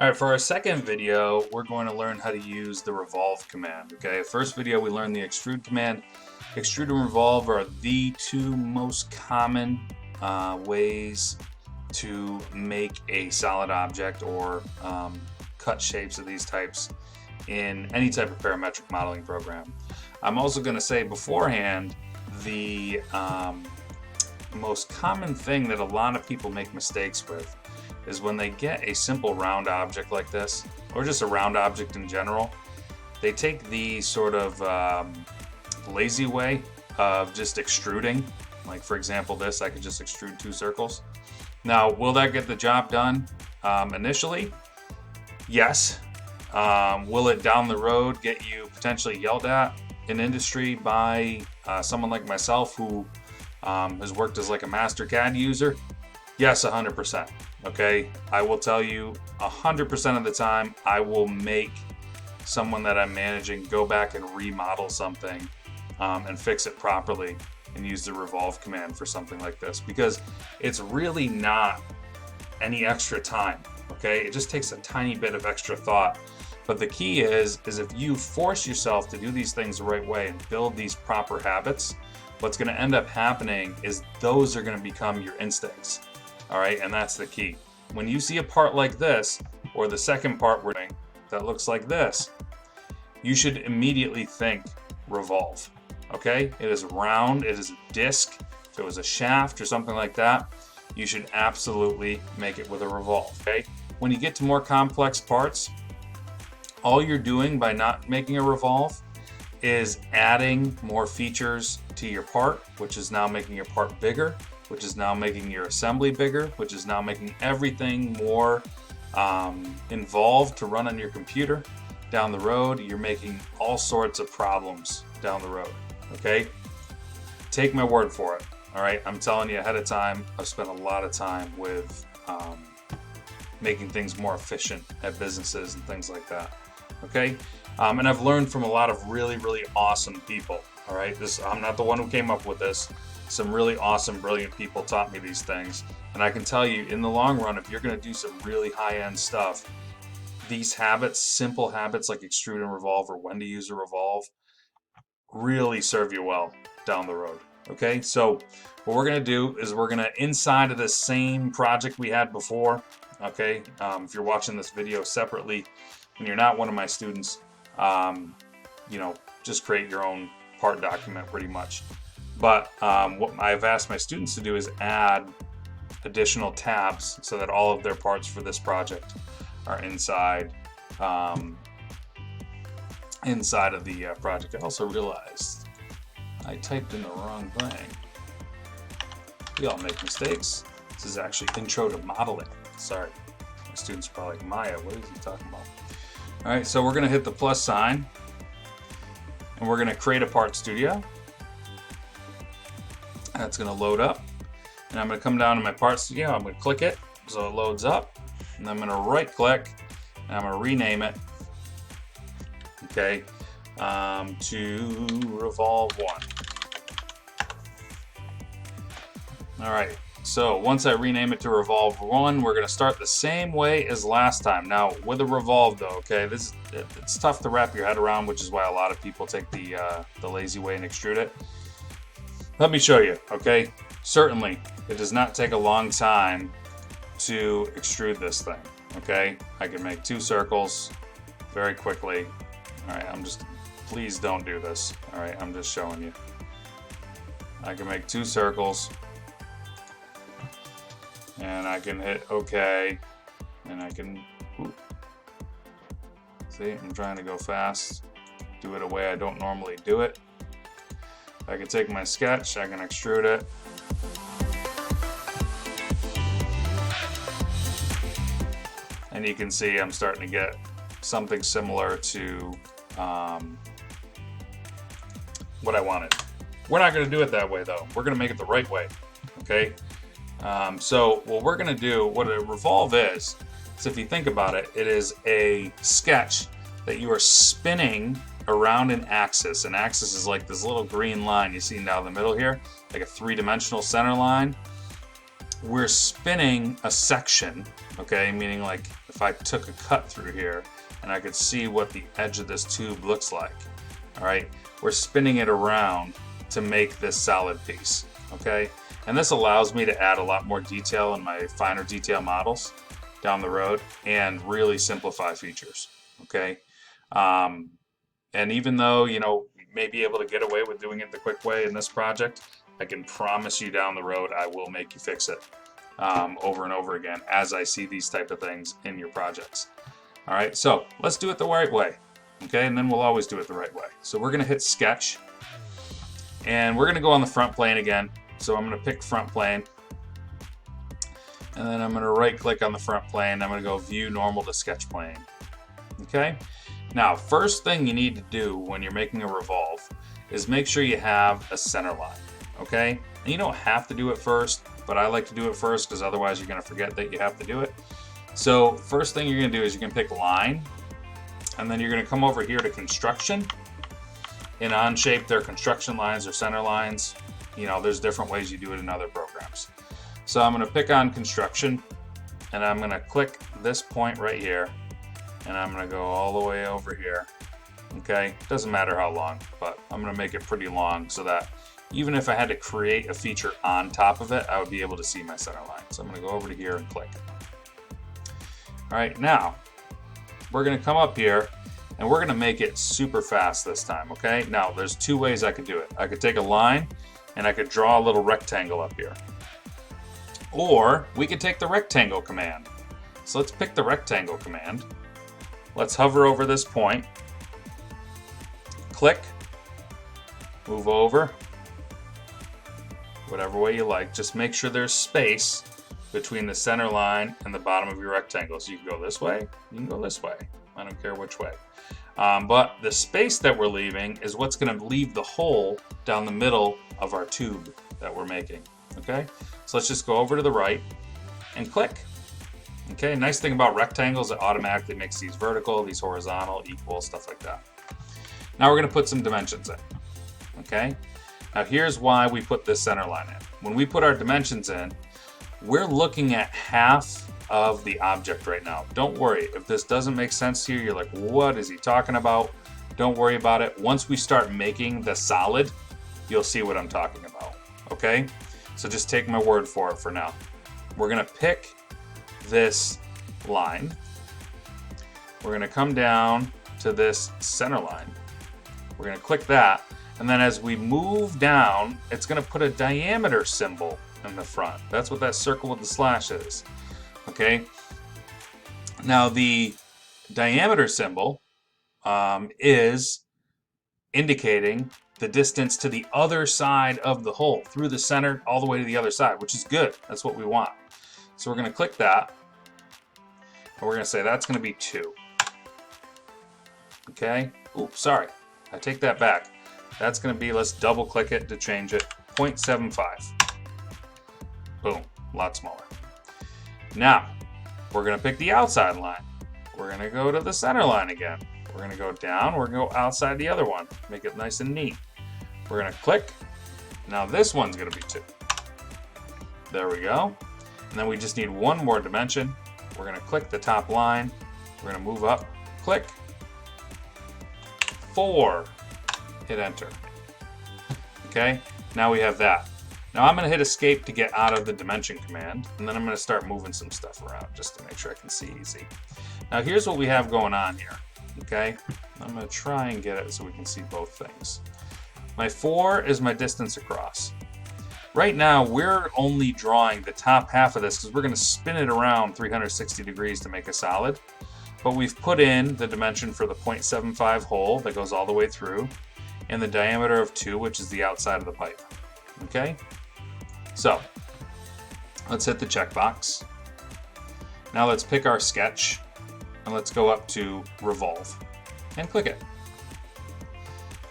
Alright, for our second video, we're going to learn how to use the Revolve command. Okay, first video we learned the Extrude command. Extrude and Revolve are the two most common ways to make a solid object or cut shapes of these types in any type of parametric modeling program. I'm also going to say beforehand, the most common thing that a lot of people make mistakes with is when they get a simple round object like this, or just a round object in general, they take the sort of lazy way of just extruding. Like for example this, I could just extrude two circles. Now, will that get the job done initially? Yes. Will it down the road get you potentially yelled at in industry by someone like myself who has worked as like a master CAD user? Yes, 100%. Okay, I will tell you 100% of the time I will make someone that I'm managing go back and remodel something and fix it properly and use the Revolve command for something like this, because it's really not any extra time. Okay, it just takes a tiny bit of extra thought. But the key is if you force yourself to do these things the right way and build these proper habits, what's going to end up happening is those are going to become your instincts. All right, and that's the key. When you see a part like this, or the second part we're doing that looks like this, you should immediately think Revolve. Okay, it is round, it is a disc. If it was a shaft or something like that, you should absolutely make it with a Revolve. Okay, when you get to more complex parts, all you're doing by not making a Revolve is adding more features to your part, which is now making your part bigger, which is now making your assembly bigger, which is now making everything more involved to run on your computer. Down the road, you're making all sorts of problems down the road. Okay, take my word for it. All right, I'm telling you ahead of time, I've spent a lot of time with making things more efficient at businesses and things like that. Okay, and I've learned from a lot of really awesome people. All right, I'm not the one who came up with this. Some really awesome, brilliant people taught me these things. And I can tell you, in the long run, if you're going to do some really high-end stuff, these habits, simple habits like Extrude and Revolve, or when to use a Revolve, really serve you well down the road. Okay, so what we're going to do is we're going to, inside of the same project we had before, okay, if you're watching this video separately and you're not one of my students, you know, just create your own part document pretty much. But what I've asked my students to do is add additional tabs so that all of their parts for this project are inside inside of the project. I also realized I typed in the wrong thing. We all make mistakes. This is actually intro to modeling. Sorry, my students are probably like, Maya, what is he talking about? All right, so we're going to hit the plus sign and we're going to create a part studio. That's going to load up, and I'm going to come down to my part studio. I'm going to click it so it loads up, and I'm going to right click and I'm going to rename it, okay, to Revolve 1. All right, so once I rename it to Revolve 1, we're going to start the same way as last time. Now with a Revolve though, okay, it's tough to wrap your head around, which is why a lot of people take the lazy way and extrude it. Let me show you, okay? Certainly, it does not take a long time to extrude this thing, okay? I can make two circles very quickly. All right, please don't do this. All right, I'm just showing you. I can make two circles, and I can hit OK, and I can, see, I'm trying to go fast, do it a way I don't normally do it. I can take my sketch, I can extrude it. And you can see I'm starting to get something similar to what I wanted. We're not going to do it that way though. We're going to make it the right way. Okay? So what we're going to do, what a Revolve is if you think about it, it is a sketch that you are spinning around an axis. An axis is like this little green line you see down the middle here, like a three-dimensional center line. we're spinning a section, okay, meaning like if I took a cut through here and I could see what the edge of this tube looks like, all right, we're spinning it around to make this solid piece, okay, and this allows me to add a lot more detail in my finer detail models down the road and really simplify features, okay. And even though, you know, you may be able to get away with doing it the quick way in this project, I can promise you down the road I will make you fix it over and over again as I see these type of things in your projects. All right, so let's do it the right way, okay? And then we'll always do it the right way. So we're gonna hit sketch, and we're gonna go on the front plane again. So I'm gonna pick front plane, and then I'm gonna right click on the front plane. I'm gonna go view normal to sketch plane, okay? Now, first thing you need to do when you're making a revolve is make sure you have a center line. Okay, and you don't have to do it first, but I like to do it first because otherwise you're going to forget that you have to do it. So first thing you're going to do is you're going to pick line, and then you're going to come over here to construction. In Onshape, there are construction lines or center lines. You know, there's different ways you do it in other programs. So I'm going to pick on construction, and I'm going to click this point right here, and I'm going to go all the way over here. Okay, doesn't matter how long, but I'm going to make it pretty long so that even if I had to create a feature on top of it, I would be able to see my center line. So I'm going to go over to here and click. All right, now we're going to come up here and we're going to make it super fast this time, okay? Now, there's two ways I could do it. I could take a line and I could draw a little rectangle up here. Or we could take the rectangle command. So let's pick the rectangle command. Let's hover over this point. Click. Move over. Whatever way you like, just make sure there's space between the center line and the bottom of your rectangle. So you can go this way, you can go this way. I don't care which way. But the space that we're leaving is what's going to leave the hole down the middle of our tube that we're making. Okay, so let's just go over to the right and click. Okay, nice thing about rectangles, it automatically makes these vertical, these horizontal, equal, stuff like that. Now we're going to put some dimensions in. Okay. Now here's why we put this center line in. When we put our dimensions in, we're looking at half of the object right now. Don't worry, if this doesn't make sense to you, you're like, what is he talking about? Don't worry about it. Once we start making the solid, you'll see what I'm talking about, okay? So just take my word for it for now. We're gonna pick this line. We're gonna come down to this center line. We're gonna click that. And then as we move down, it's going to put a diameter symbol in the front. That's what that circle with the slash is. Okay. Now the diameter symbol is indicating the distance to the other side of the hole, through the center all the way to the other side, which is good. That's what we want. So we're going to click that. And we're going to say that's going to be 2. Okay. Oops, sorry. I take that back. That's going to be, let's double click it to change it, 0.75. Boom, a lot smaller. Now, we're going to pick the outside line. We're going to go to the center line again. We're going to go down, we're going to go outside the other one. Make it nice and neat. We're going to click. Now this one's going to be 2. There we go. And then we just need one more dimension. We're going to click the top line. We're going to move up, click. 4. Hit enter. Okay, now we have that. Now I'm going to hit escape to get out of the dimension command, and then I'm going to start moving some stuff around just to make sure I can see easy. Now here's what we have going on here. Okay, I'm going to try and get it so we can see both things. My 4 is my distance across. Right now we're only drawing the top half of this because we're going to spin it around 360 degrees to make a solid. But we've put in the dimension for the 0.75 hole that goes all the way through, and the diameter of 2, which is the outside of the pipe. Okay? So, let's hit the checkbox. Now let's pick our sketch, and let's go up to Revolve, and click it.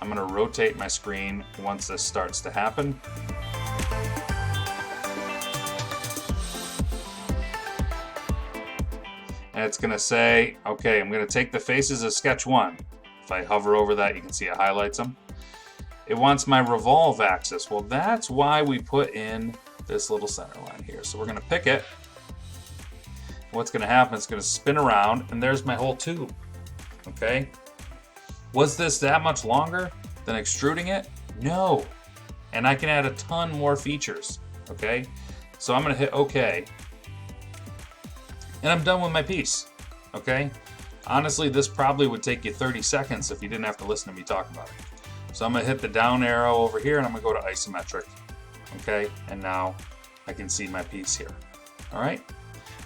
I'm going to rotate my screen once this starts to happen. And it's going to say, okay, I'm going to take the faces of sketch 1. If I hover over that, you can see it highlights them. It wants my revolve axis. Well, that's why we put in this little center line here. So we're going to pick it. What's going to happen, it's going to spin around, and there's my whole tube. Okay? Was this that much longer than extruding it? No. And I can add a ton more features. Okay? So I'm going to hit OK. And I'm done with my piece. Okay? Honestly, this probably would take you 30 seconds if you didn't have to listen to me talk about it. So I'm going to hit the down arrow over here, and I'm going to go to isometric. Okay? And now I can see my piece here. All right?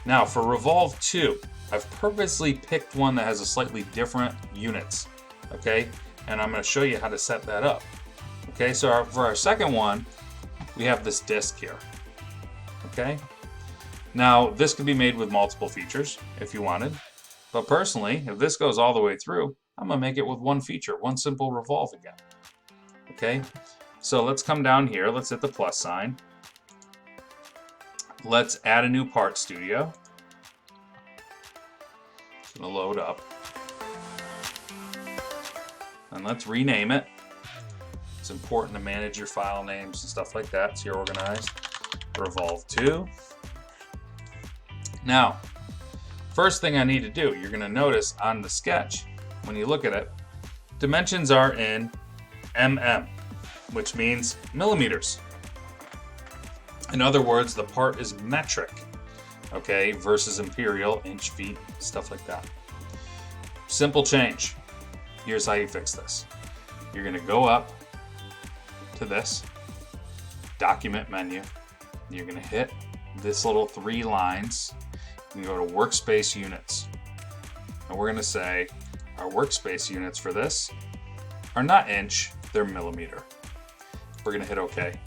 Now for Revolve 2, I've purposely picked one that has a slightly different units, okay? And I'm going to show you how to set that up. Okay, so for our second one, we have this disc here, okay? Now this can be made with multiple features if you wanted, but personally, if this goes all the way through, I'm going to make it with one feature, one simple revolve again, okay? So let's come down here, let's hit the plus sign. Let's add a new part studio. It's going to load up. And let's rename it. It's important to manage your file names and stuff like that so you're organized. Revolve 2. Now, first thing I need to do, you're going to notice on the sketch, when you look at it, dimensions are in mm, which means millimeters. In other words, the part is metric, okay, versus imperial, inch, feet, stuff like that. Simple change. Here's how you fix this. You're going to go up to this document menu. You're going to hit this little 3 lines. You can go to workspace units. And we're going to say our workspace units for this are not inch, they're millimeter. We're going to hit OK.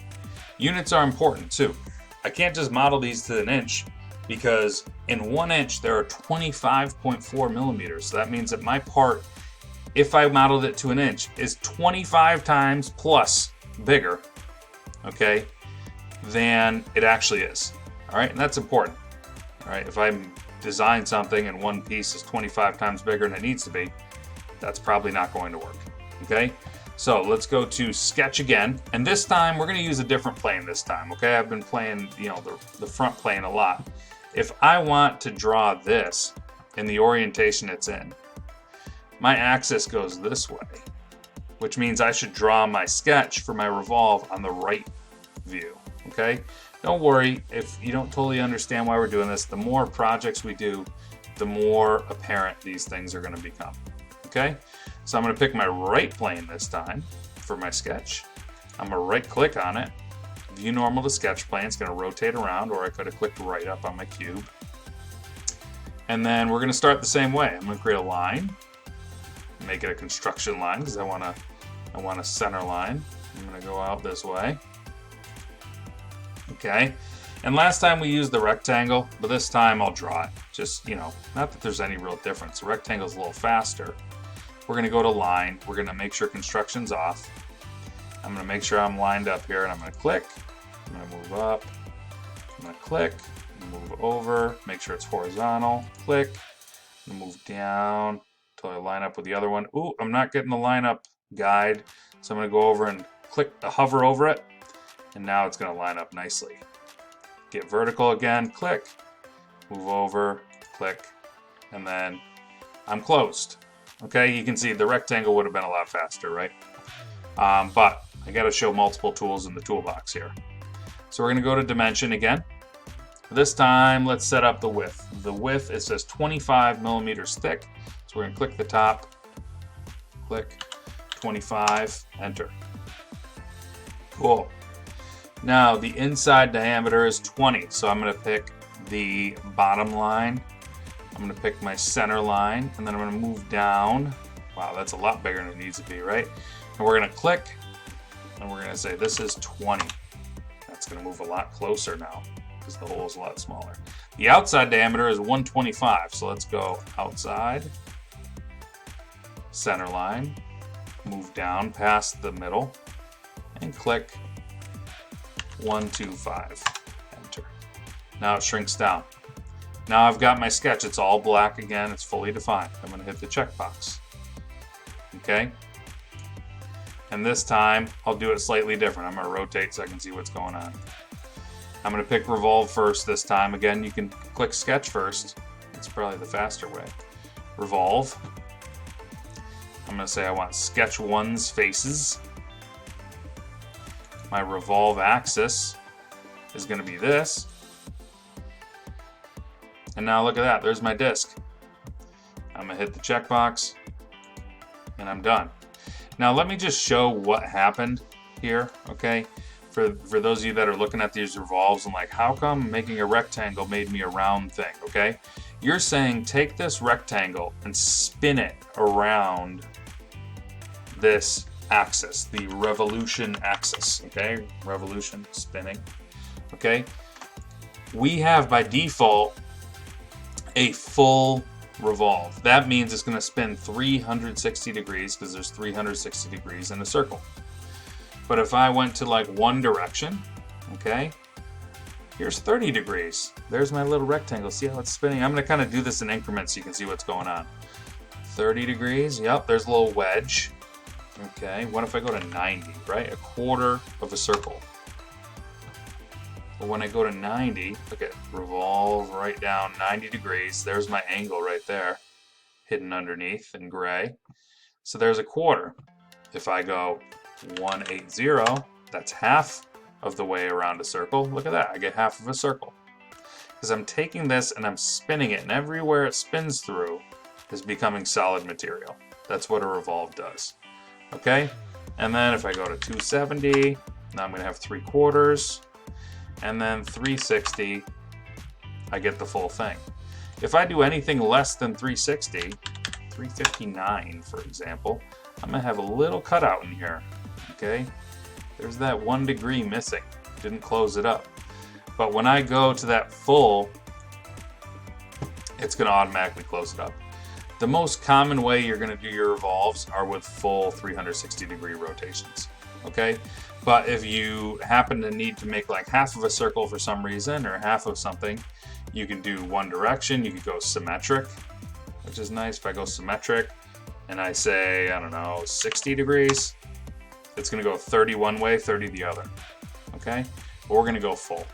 Units are important too. I can't just model these to an inch because in 1 inch there are 25.4 millimeters. So that means that my part, if I modeled it to an inch, is 25 times plus bigger, okay, than it actually is. All right, and that's important. All right, if I design something and one piece is 25 times bigger than it needs to be, that's probably not going to work. Okay. So let's go to sketch again, and this time we're going to use a different plane this time, okay? I've been playing, the front plane a lot. If I want to draw this in the orientation it's in, my axis goes this way, which means I should draw my sketch for my revolve on the right view, okay? Don't worry if you don't totally understand why we're doing this. The more projects we do, the more apparent these things are going to become, okay? So I'm going to pick my right plane this time for my sketch. I'm going to right click on it, view normal to sketch plane. It's going to rotate around, or I could have clicked right up on my cube. And then we're going to start the same way. I'm going to create a line, make it a construction line because I want a center line. I'm going to go out this way. Okay. And last time we used the rectangle, but this time I'll draw it. Just, not that there's any real difference. The rectangle is a little faster. We're going to go to line. We're going to make sure construction's off. I'm going to make sure I'm lined up here, and I'm going to click. I'm going to move up. I'm going to click. I'm going to move over. Make sure it's horizontal. Click. I'm going to move down until I line up with the other one. Ooh, I'm not getting the lineup guide, so I'm going to go over and click, hover over it, and now it's going to line up nicely. Get vertical again. Click. Move over. Click. And then I'm closed. Okay, you can see the rectangle would have been a lot faster, right? But I got to show multiple tools in the toolbox here. So we're going to go to dimension again. This time, let's set up the width. The width, it says 25 millimeters thick. So we're going to click the top, click 25, enter. Cool. Now the inside diameter is 20, so I'm going to pick the bottom line. I'm going to pick my center line, and then I'm going to move down. Wow, that's a lot bigger than it needs to be, right? And we're going to click, and we're going to say this is 20. That's going to move a lot closer now because the hole is a lot smaller. The outside diameter is 125, so let's go outside, center line, move down past the middle, and click 125, enter. Now it shrinks down. Now I've got my sketch. It's all black again. It's fully defined. I'm going to hit the checkbox. Okay? And this time, I'll do it slightly different. I'm going to rotate so I can see what's going on. I'm going to pick Revolve first this time. Again, you can click Sketch first. It's probably the faster way. Revolve. I'm going to say I want Sketch 1's faces. My Revolve axis is going to be this. And now look at that. There's my disc. I'm going to hit the checkbox. And I'm done. Now let me just show what happened here, okay? For those of you that are looking at these revolves and like, how come making a rectangle made me a round thing, okay? You're saying take this rectangle and spin it around this axis, the revolution axis, okay? Revolution, spinning, okay? We have by default a full revolve. That means it's going to spin 360 degrees because there's 360 degrees in a circle. But if I went to like one direction, okay, here's 30 degrees. There's my little rectangle. See how it's spinning? I'm going to kind of do this in increments so you can see what's going on. 30 degrees. Yep, there's a little wedge. Okay, what if I go to 90, right? A quarter of a circle. But when I go to 90, look at revolve right down 90 degrees. There's my angle right there, hidden underneath in gray. So there's a quarter. If I go 180, that's half of the way around a circle. Look at that, I get half of a circle. Because I'm taking this and I'm spinning it, and everywhere it spins through is becoming solid material. That's what a revolve does. Okay? And then if I go to 270, now I'm going to have 3/4. And then 360, I get the full thing. If I do anything less than 360, 359 for example, I'm going to have a little cutout in here. Okay? There's that 1 degree missing. Didn't close it up. But when I go to that full, it's going to automatically close it up. The most common way you're going to do your revolves are with full 360 degree rotations. Okay? But if you happen to need to make like half of a circle for some reason or half of something, you can do one direction. You could go symmetric, which is nice. If I go symmetric and I say, I don't know, 60 degrees, it's going to go 30 one way, 30 the other. Okay? But we're going to go full.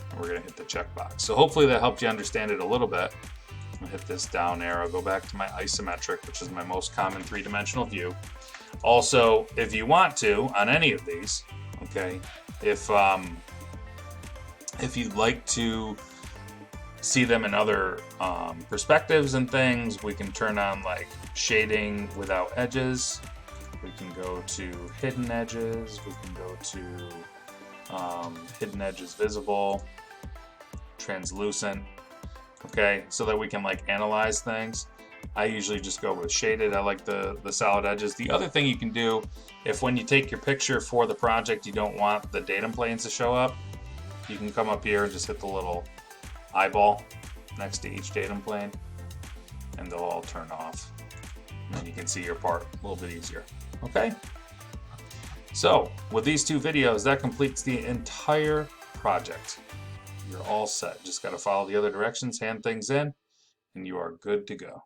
And we're going to hit the checkbox. So hopefully that helped you understand it a little bit. I'm going to hit this down arrow, go back to my isometric, which is my most common three-dimensional view. Also, if you want to, on any of these, okay, if you'd like to see them in other perspectives and things, we can turn on like shading without edges. We can go to hidden edges. We can go to hidden edges visible, translucent, okay, so that we can like analyze things. I usually just go with shaded. I like the solid edges. The other thing you can do, if when you take your picture for the project you don't want the datum planes to show up, you can come up here and just hit the little eyeball next to each datum plane and they'll all turn off. And then you can see your part a little bit easier. Okay? So, with these two videos, that completes the entire project. You're all set. Just got to follow the other directions, hand things in, and you are good to go.